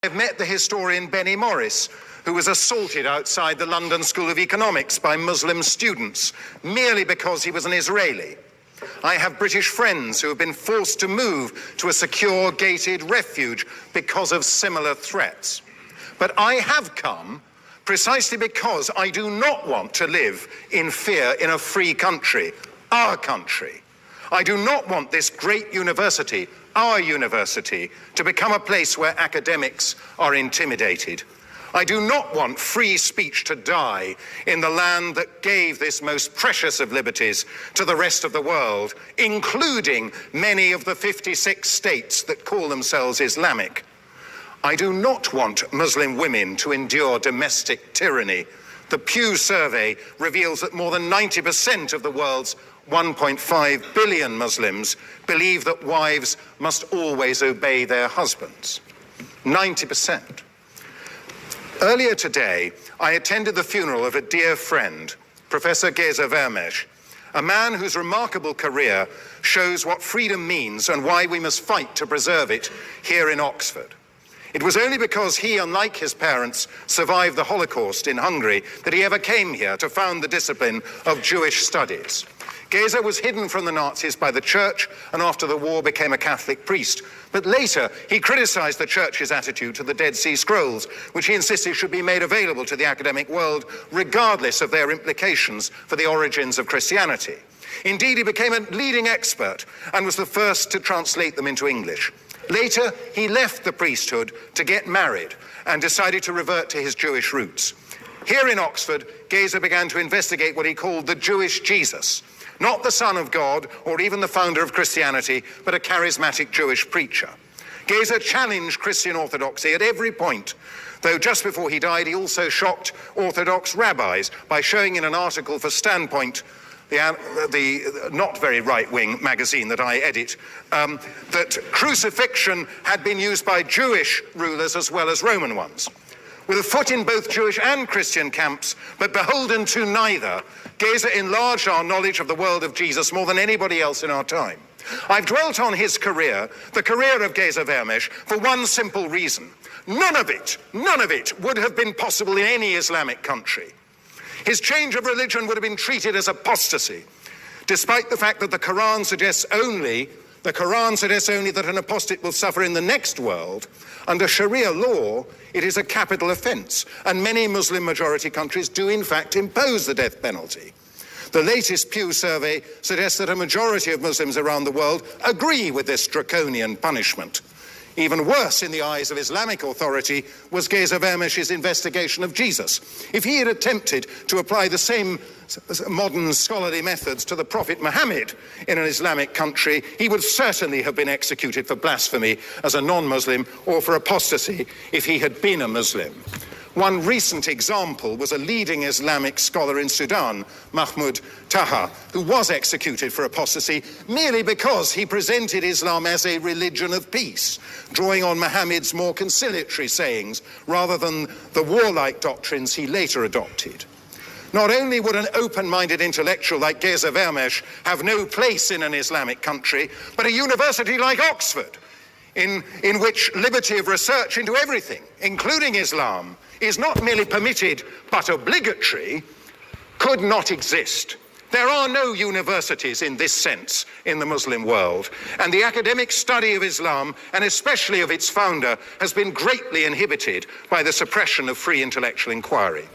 I've met the historian Benny Morris, who was assaulted outside the London School of Economics by Muslim students merely because he was an Israeli. I have British friends who have been forced to move to a secure gated refuge because of similar threats. But I have come precisely because I do not want to live in fear in a free country, our country. I do not want this great university, our university, to become a place where academics are intimidated. I do not want free speech to die in the land that gave this most precious of liberties to the rest of the world, including many of the 56 states that call themselves Islamic. I do not want Muslim women to endure domestic tyranny. The Pew survey reveals that more than 90% of the world's 1.5 billion Muslims believe that wives must always obey their husbands. 90%. Earlier today, I attended the funeral of a dear friend, Professor Geza Vermes, a man whose remarkable career shows what freedom means and why we must fight to preserve it here in Oxford. It was only because he, unlike his parents, survived the Holocaust in Hungary that he ever came here to found the discipline of Jewish studies. Geza was hidden from the Nazis by the church and after the war became a Catholic priest. But later, he criticized the church's attitude to the Dead Sea Scrolls, which he insisted should be made available to the academic world, regardless of their implications for the origins of Christianity. Indeed, he became a leading expert and was the first to translate them into English. Later, he left the priesthood to get married and decided to revert to his Jewish roots. Here in Oxford, Geza began to investigate what he called the Jewish Jesus, not the Son of God or even the founder of Christianity, but a charismatic Jewish preacher. Geza challenged Christian orthodoxy at every point, though just before he died, he also shocked Orthodox rabbis by showing in an article for Standpoint, the not very right-wing magazine that I edit, that crucifixion had been used by Jewish rulers as well as Roman ones. With a foot in both Jewish and Christian camps, but beholden to neither, Geza enlarged our knowledge of the world of Jesus more than anybody else in our time. I've dwelt on his career, the career of Geza Vermes, for one simple reason. None of it would have been possible in any Islamic country. His change of religion would have been treated as apostasy, despite the fact that the Quran suggests only that an apostate will suffer in the next world. Under Sharia law, it is a capital offense, and many Muslim-majority countries do in fact impose the death penalty. The latest Pew survey suggests that a majority of Muslims around the world agree with this draconian punishment. Even worse in the eyes of Islamic authority was Geza Vermes' investigation of Jesus. If he had attempted to apply the same modern scholarly methods to the Prophet Muhammad in an Islamic country, he would certainly have been executed for blasphemy as a non-Muslim or for apostasy if he had been a Muslim. One recent example was a leading Islamic scholar in Sudan, Mahmoud Taha, who was executed for apostasy merely because he presented Islam as a religion of peace, drawing on Muhammad's more conciliatory sayings rather than the warlike doctrines he later adopted. Not only would an open-minded intellectual like Geza Vermes have no place in an Islamic country, but a university like Oxford, in which liberty of research into everything, including Islam, is not merely permitted but obligatory, could not exist. There are no universities in this sense in the Muslim world, and the academic study of Islam, and especially of its founder, has been greatly inhibited by the suppression of free intellectual inquiry.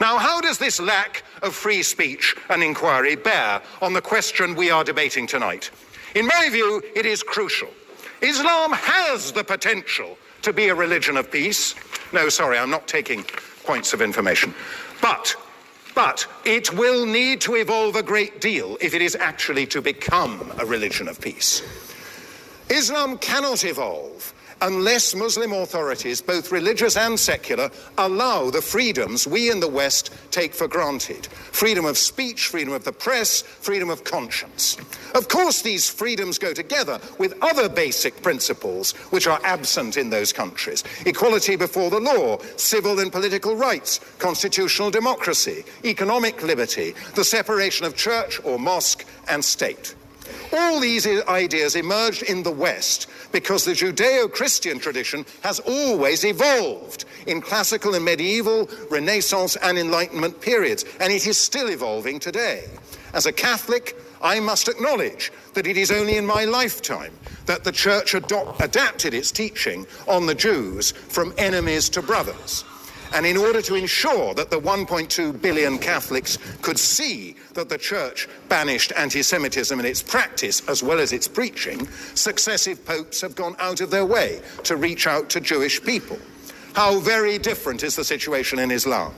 Now, how does this lack of free speech and inquiry bear on the question we are debating tonight? In my view, it is crucial. Islam has the potential to be a religion of peace. No, sorry, I'm not taking points of information. But it will need to evolve a great deal if it is actually to become a religion of peace. Islam cannot evolve unless Muslim authorities, both religious and secular, allow the freedoms we in the West take for granted. Freedom of speech, freedom of the press, freedom of conscience. Of course, these freedoms go together with other basic principles which are absent in those countries. Equality before the law, civil and political rights, constitutional democracy, economic liberty, the separation of church or mosque and state. All these ideas emerged in the West because the Judeo-Christian tradition has always evolved in classical and medieval, Renaissance and Enlightenment periods, and it is still evolving today. As a Catholic, I must acknowledge that it is only in my lifetime that the Church adapted its teaching on the Jews from enemies to brothers. And in order to ensure that the 1.2 billion Catholics could see that the Church banished anti-Semitism in its practice as well as its preaching, successive popes have gone out of their way to reach out to Jewish people. How very different is the situation in Islam.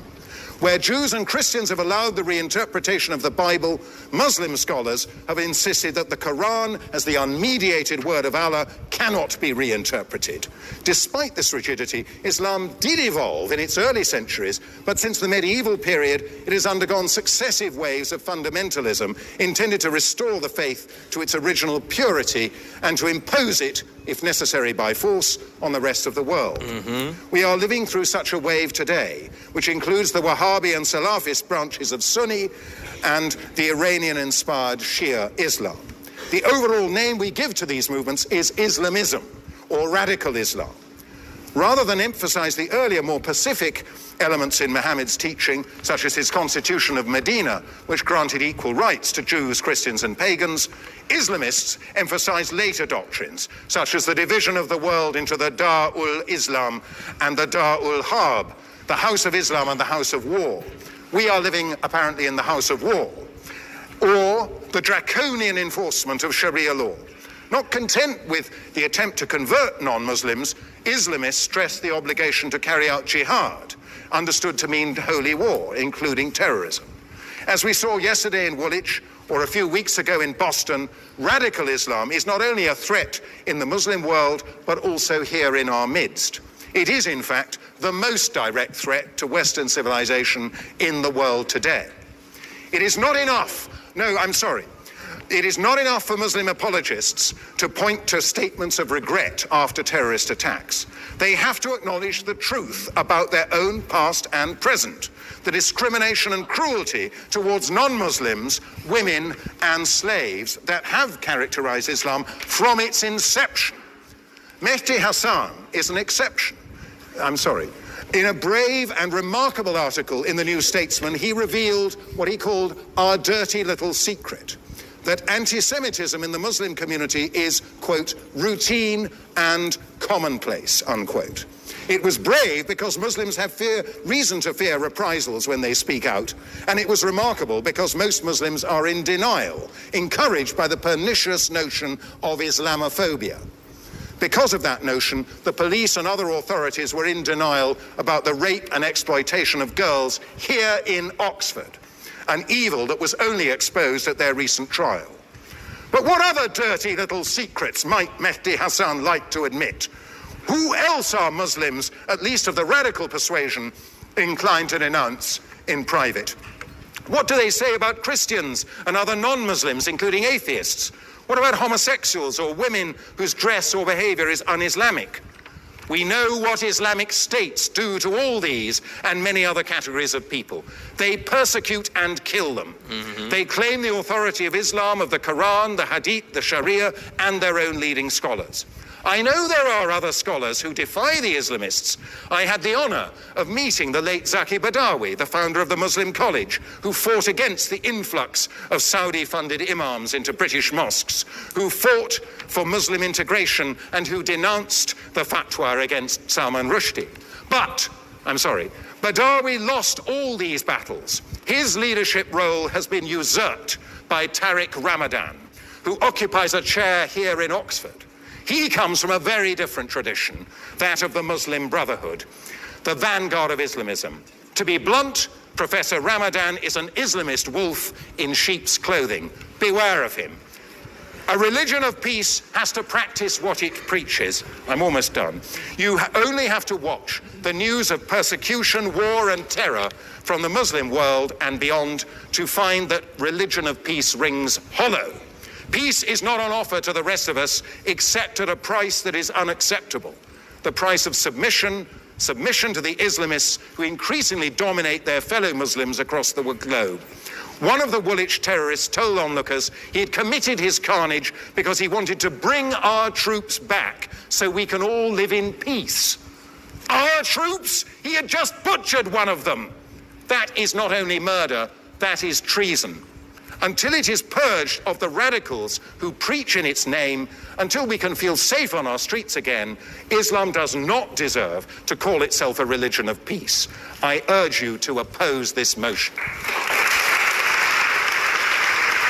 Where Jews and Christians have allowed the reinterpretation of the Bible, Muslim scholars have insisted that the Quran, as the unmediated word of Allah, cannot be reinterpreted. Despite this rigidity, Islam did evolve in its early centuries, but since the medieval period, it has undergone successive waves of fundamentalism intended to restore the faith to its original purity and to impose it, if necessary by force, on the rest of the world. We are living through such a wave today, which includes the Wahhabi and Salafist branches of Sunni and the Iranian-inspired Shia Islam. The overall name we give to these movements is Islamism, or radical Islam. Rather than emphasize the earlier, more pacific elements in Muhammad's teaching, such as his constitution of Medina, which granted equal rights to Jews, Christians, and pagans, Islamists emphasize later doctrines, such as the division of the world into the Dar-ul-Islam and the Dar-ul-Harb, the House of Islam and the House of War. We are living, apparently, in the House of War. Or the draconian enforcement of Sharia law. Not content with the attempt to convert non-Muslims, Islamists stress the obligation to carry out jihad, understood to mean holy war, including terrorism. As we saw yesterday in Woolwich, or a few weeks ago in Boston, radical Islam is not only a threat in the Muslim world, but also here in our midst. It is, in fact, the most direct threat to Western civilization in the world today. It is not enough, it is not enough for Muslim apologists to point to statements of regret after terrorist attacks. They have to acknowledge the truth about their own past and present, the discrimination and cruelty towards non-Muslims, women and slaves that have characterized Islam from its inception. Mehdi Hasan is an exception. In a brave and remarkable article in the New Statesman, he revealed what he called our dirty little secret, that anti-Semitism in the Muslim community is, quote, routine and commonplace, unquote. It was brave because Muslims have reason to fear reprisals when they speak out, and it was remarkable because most Muslims are in denial, encouraged by the pernicious notion of Islamophobia. Because of that notion, the police and other authorities were in denial about the rape and exploitation of girls here in Oxford, an evil that was only exposed at their recent trial. But what other dirty little secrets might Mehdi Hasan like to admit? Who else are Muslims, at least of the radical persuasion, inclined to denounce in private? What do they say about Christians and other non-Muslims, including atheists? What about homosexuals or women whose dress or behavior is un-Islamic? We know what Islamic states do to all these and many other categories of people. They persecute and kill them. They claim the authority of Islam, of the Quran, the Hadith, the Sharia, and their own leading scholars. I know there are other scholars who defy the Islamists. I had the honor of meeting the late Zaki Badawi, the founder of the Muslim College, who fought against the influx of Saudi-funded imams into British mosques, who fought for Muslim integration and who denounced the fatwa against Salman Rushdie. But, Badawi lost all these battles. His leadership role has been usurped by Tariq Ramadan, who occupies a chair here in Oxford. He comes from a very different tradition, that of the Muslim Brotherhood, the vanguard of Islamism. To be blunt, Professor Ramadan is an Islamist wolf in sheep's clothing. Beware of him. A religion of peace has to practice what it preaches. I'm almost done. You only have to watch the news of persecution, war, and terror from the Muslim world and beyond to find that religion of peace rings hollow. Peace is not on offer to the rest of us except at a price that is unacceptable. The price of submission to the Islamists who increasingly dominate their fellow Muslims across the globe. One of the Woolwich terrorists told onlookers he had committed his carnage because he wanted to bring our troops back so we can all live in peace. Our troops? He had just butchered one of them. That is not only murder, that is treason. Until it is purged of the radicals who preach in its name, until we can feel safe on our streets again, Islam does not deserve to call itself a religion of peace. I urge you to oppose this motion.